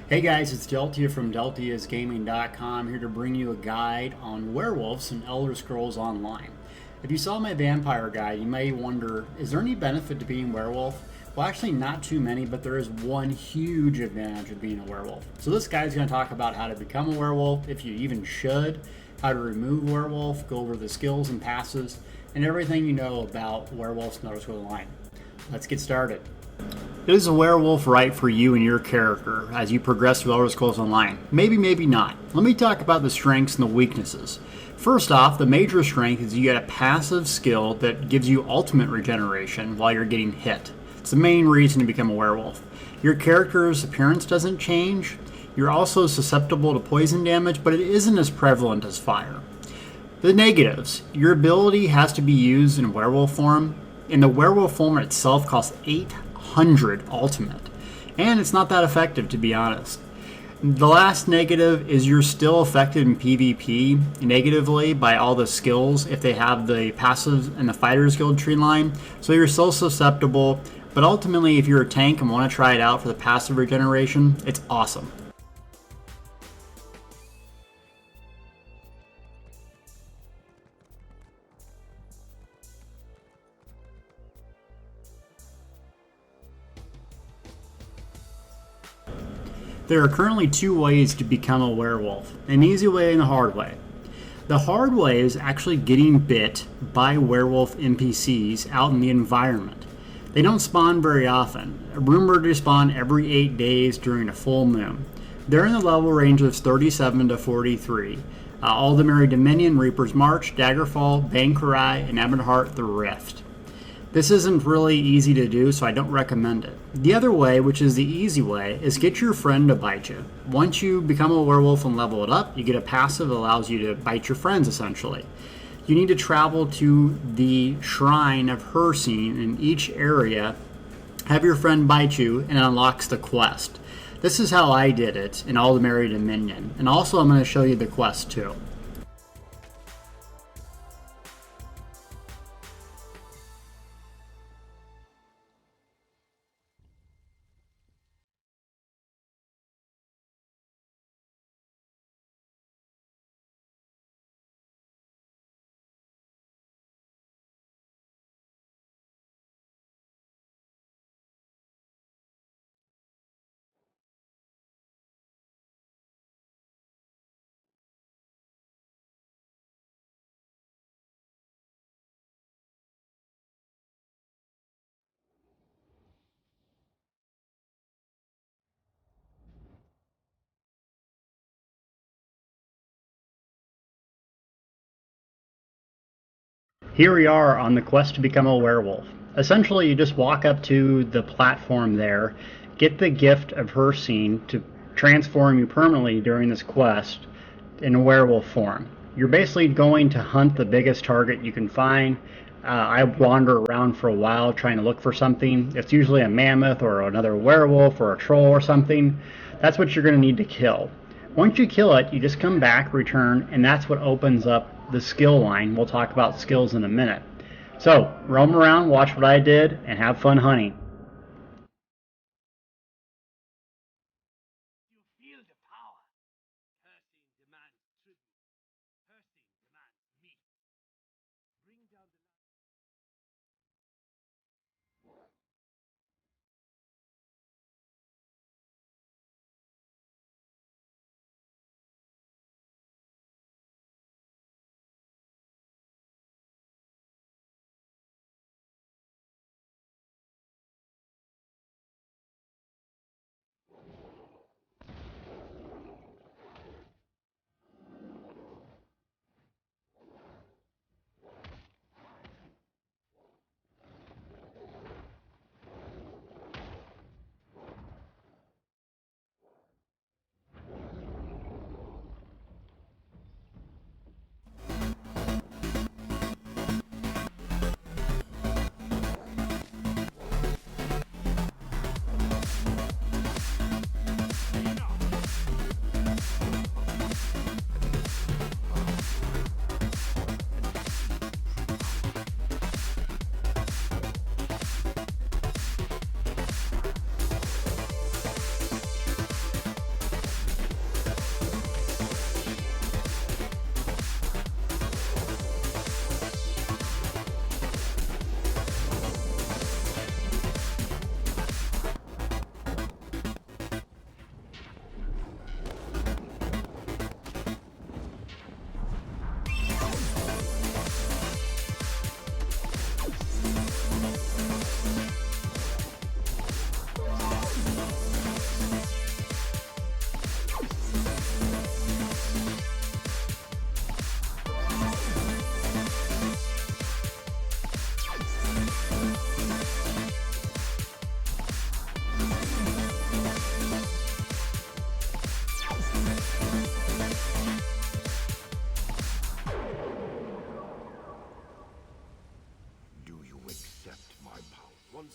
Hey guys, it's Deltia from DeltiaSgaming.com here to bring you a guide on werewolves and Elder Scrolls Online. If you saw my vampire guide, you may wonder, is there any benefit to being werewolf? Well, actually not too many, but there is one huge advantage of being a werewolf. So this guide is going to talk about how to become a werewolf, if you even should, how to remove werewolf, go over the skills and passes, and everything you know about werewolves and Elder Scrolls Online. Let's get started. Is a werewolf right for you and your character as you progress through Elder Scrolls Online? Maybe, maybe not. Let me talk about the strengths and the weaknesses. First off, the major strength is you get a passive skill that gives you ultimate regeneration while you're getting hit. It's the main reason to become a werewolf. Your character's appearance doesn't change. You're also susceptible to poison damage, but it isn't as prevalent as fire. The negatives. Your ability has to be used in werewolf form, and the werewolf form itself costs 800 ultimate, and it's not that effective, to be honest. The last negative is you're still affected in PvP negatively by all the skills if they have the passive and the Fighters Guild tree line, so you're still susceptible, but ultimately if you're a tank and want to try it out for the passive regeneration, it's awesome. There are currently two ways to become a werewolf, an easy way and a hard way. The hard way is actually getting bit by werewolf NPCs out in the environment. They don't spawn very often, rumored to spawn every 8 days during a full moon. They're in the level range of 37 to 43. Aldmeri Dominion, Reaper's March, Daggerfall, Bankerai, and Ebonheart the Rift. This isn't really easy to do, so I don't recommend it. The other way, which is the easy way, is get your friend to bite you. Once you become a werewolf and level it up, you get a passive that allows you to bite your friends, essentially. You need to travel to the Shrine of Hircine in each area, have your friend bite you, and it unlocks the quest. This is how I did it in Aldmeri Dominion, and also I'm going to show you the quest too. Here we are on the quest to become a werewolf. Essentially, you just walk up to the platform there, get the gift of Hircine to transform you permanently during this quest in a werewolf form. You're basically going to hunt the biggest target you can find. I wander around for a while trying to look for something. It's usually a mammoth or another werewolf or a troll or something. That's what you're going to need to kill. Once you kill it, you just come back, return, and that's what opens up the skill line. We'll talk about skills in a minute. So, roam around, watch what I did, and have fun hunting.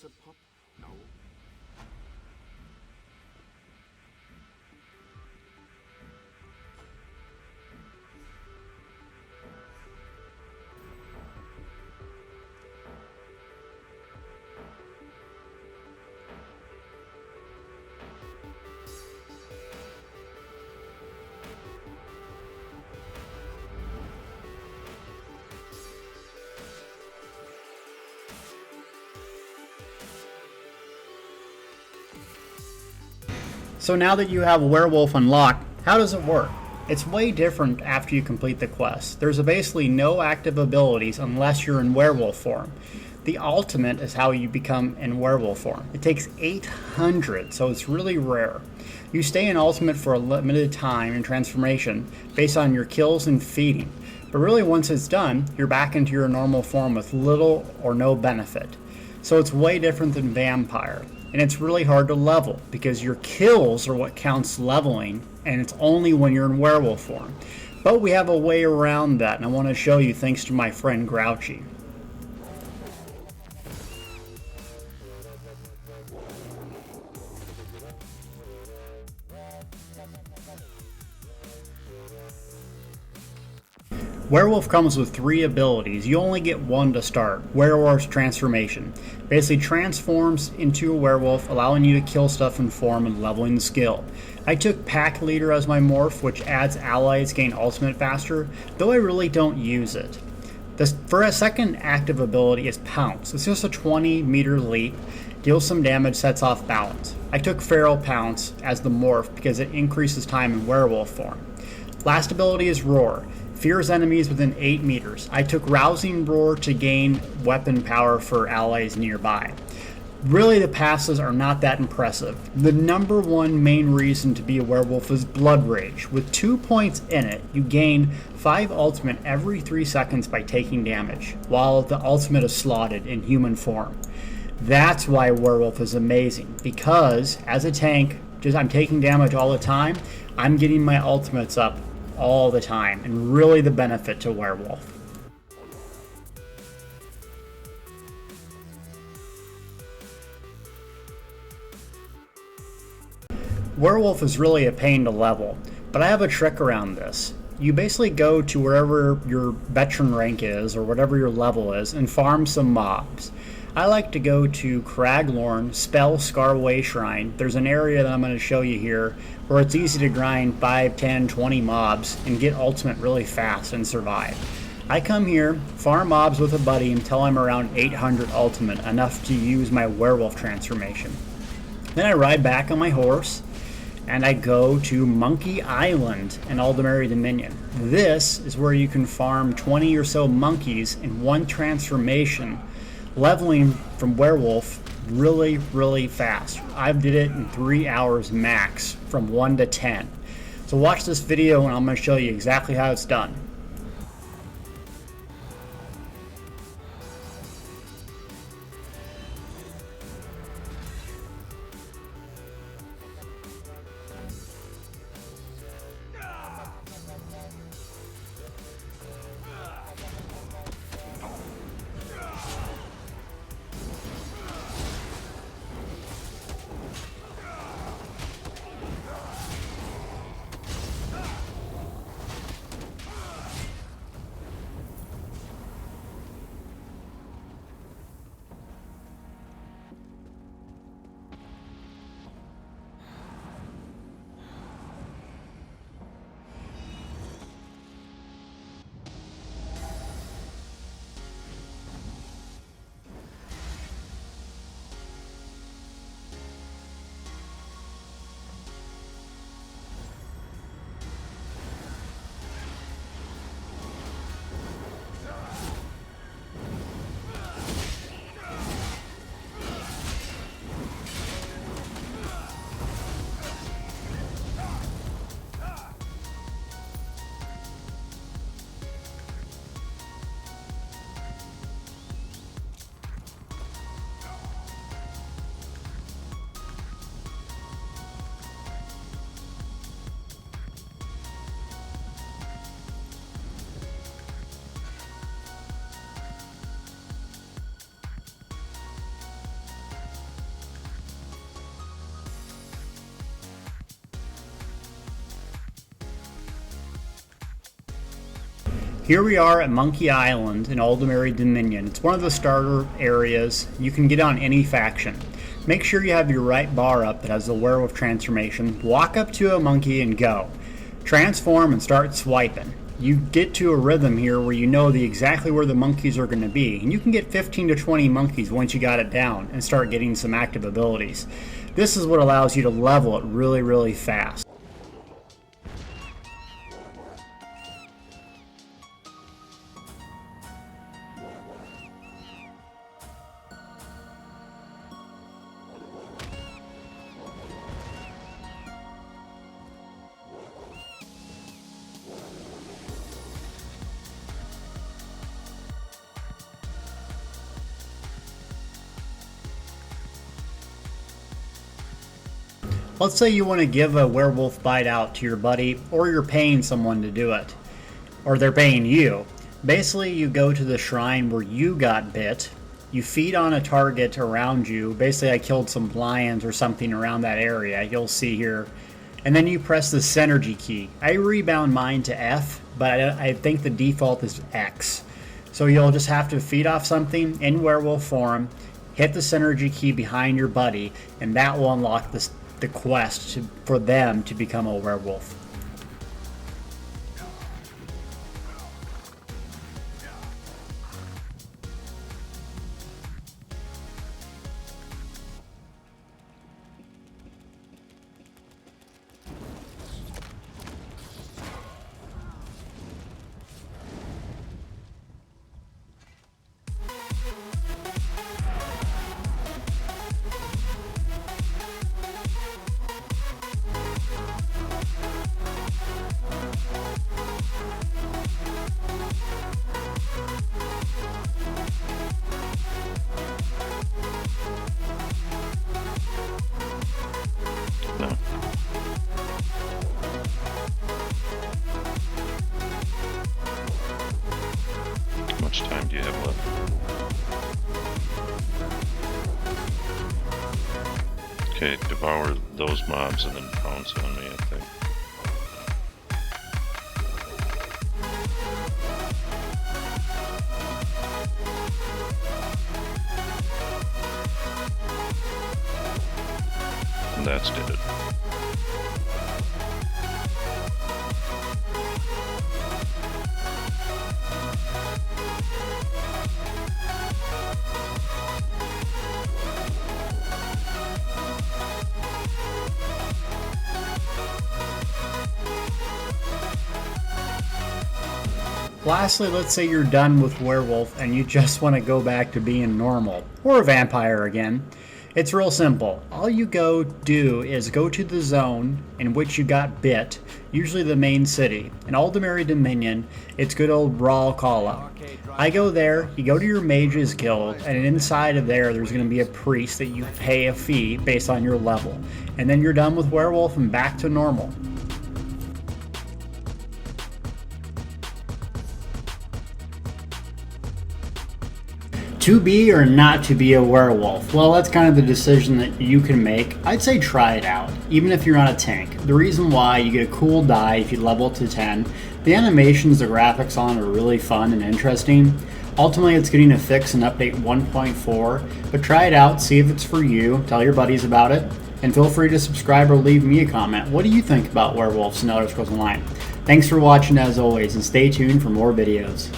acid pop? No. So now that you have Werewolf unlocked, how does it work? It's way different after you complete the quest. There's basically no active abilities unless you're in werewolf form. The ultimate is how you become in werewolf form. It takes 800, so it's really rare. You stay in ultimate for a limited time in transformation based on your kills and feeding. But really once it's done, you're back into your normal form with little or no benefit. So it's way different than vampire. And it's really hard to level because your kills are what counts leveling, and it's only when you're in werewolf form. But we have a way around that, and I want to show you thanks to my friend Grouchy. Werewolf comes with 3 abilities. You only get one to start. Werewolf's Transformation. Basically transforms into a werewolf, allowing you to kill stuff in form and leveling the skill. I took Pack Leader as my morph, which adds allies gain ultimate faster, though I really don't use it. For a second active ability is Pounce. It's just a 20-meter leap, deals some damage, sets off balance. I took Feral Pounce as the morph because it increases time in werewolf form. Last ability is Roar. Fears enemies within 8 meters. I took Rousing Roar to gain weapon power for allies nearby. Really, the passes are not that impressive. The number one main reason to be a werewolf is Blood Rage. With 2 points in it, you gain 5 ultimate every 3 seconds by taking damage, while the ultimate is slotted in human form. That's why werewolf is amazing, because as a tank, I'm taking damage all the time, I'm getting my ultimates up all the time, and really the benefit to werewolf. Werewolf is really a pain to level, but I have a trick around this. You basically go to wherever your veteran rank is, or whatever your level is, and farm some mobs. I like to go to Craglorn, Spell Scarway Shrine. There's an area that I'm going to show you here where it's easy to grind 5, 10, 20 mobs and get ultimate really fast and survive. I come here, farm mobs with a buddy until I'm around 800 ultimate, enough to use my werewolf transformation. Then I ride back on my horse and I go to Monkey Island in Aldmeri Dominion. This is where you can farm 20 or so monkeys in one transformation, leveling from werewolf really, really fast. I did it in 3 hours max, from 1 to 10. So watch this video and I'm going to show you exactly how it's done. Here we are at Monkey Island in Aldmeri Dominion. It's one of the starter areas. You can get on any faction. Make sure you have your right bar up that has the werewolf transformation. Walk up to a monkey and go. Transform and start swiping. You get to a rhythm here where you know exactly where the monkeys are going to be. And you can get 15 to 20 monkeys once you got it down and start getting some active abilities. This is what allows you to level it really, really fast. Let's say you want to give a werewolf bite out to your buddy, or you're paying someone to do it, or they're paying you. Basically, you go to the shrine where you got bit, you feed on a target around you. Basically, I killed some lions or something around that area, you'll see here. And then you press the synergy key. I rebound mine to F, but I think the default is X. So you'll just have to feed off something in werewolf form, hit the synergy key behind your buddy, and that will unlock the quest for them to become a werewolf. No. How much time do you have left? Okay, devour those mobs and then pounce on me, I think. And that's did it. Lastly, let's say you're done with werewolf and you just want to go back to being normal, or a vampire again. It's real simple. All you do is go to the zone in which you got bit, usually the main city. In Aldmeri Dominion, it's good old Brawl Call-Up. I go there, you go to your Mages Guild, and inside of there's going to be a priest that you pay a fee based on your level. And then you're done with werewolf and back to normal. To be or not to be a werewolf? Well, that's kind of the decision that you can make. I'd say try it out, even if you're not a tank. The reason why, you get a cool die if you level to 10. The animations, the graphics on are really fun and interesting. Ultimately, it's getting a fix in update 1.4, but try it out, see if it's for you, tell your buddies about it, and feel free to subscribe or leave me a comment. What do you think about werewolves and Elder Scrolls Online? Thanks for watching as always, and stay tuned for more videos.